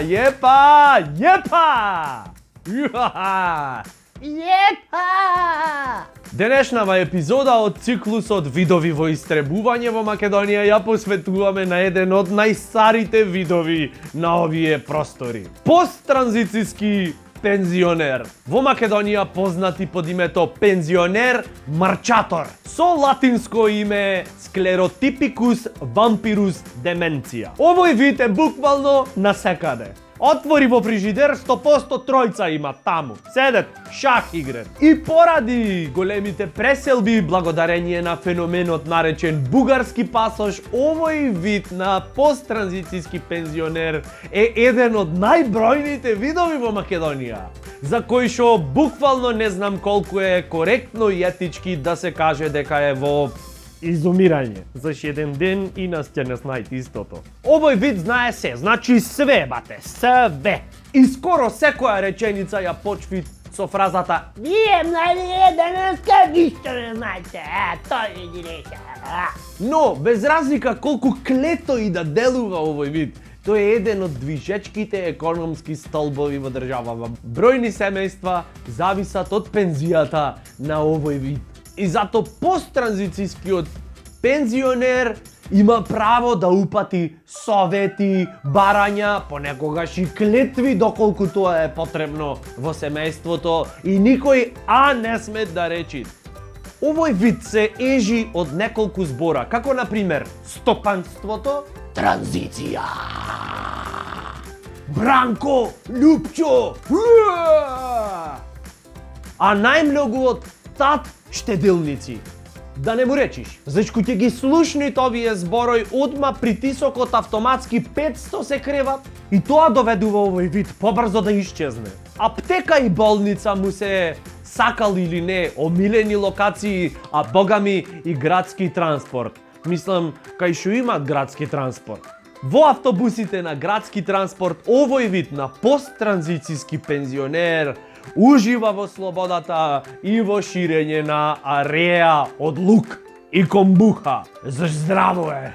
Jepá! Juhaha! Денешнава епизода од циклусот видови во истребување во Македонија ја посветуваме на еден од најстарите видови на овие простори. Посттранзицијски пензионер. Во Македонија познати под името пензионер марчатор, со латинско име склеротипикус вампирус деменција. Овој вид е буквално насекаде. Отвори во фрижидер, 100% тројца има таму. Седет, шах играт. И поради големите преселби, благодарение на феноменот наречен бугарски пасош, овој вид на посттранзицијски пензионер е еден од најбројните видови во Македонија, за кој што буквално не знам колку е коректно и етички да се каже дека е во изумирање. Заш еден ден и нас ќе не знајте истото. Овој вид знае се, значи све, бате, све. И скоро секоја реченица ја почви со фразата "Вие млади денеска ништо не знаете, тој ги река." Но, без разлика колку клето и да делува овој вид, тој е еден од движечките економски столбови во државава. Бројни семејства зависат од пензијата на овој вид. И зато посттранзицијскиот пензионер има право да упати совети, барања, понекогаш и клетви доколку тоа е потребно во семејството и никој не сме да речи. Овој вид се ежи од неколку збора, како на пример стопанството, транзиција, Бранко, Лупчо, а најмногу од тат штеделници. Да не му речиш, зашто ќе ги слушнит овие зборој, одма притисокот автоматски 500 се креват и тоа доведува овој вид побрзо да исчезне. Аптека и болница му се, сакал или не, омилени локации, а богами и градски транспорт. Мислам, кај шо имат градски транспорт. Во автобусите на градски транспорт овој вид на посттранзицијски пензионер ужива во слободата и во ширење на ареја од лук и комбуха. За здраво е!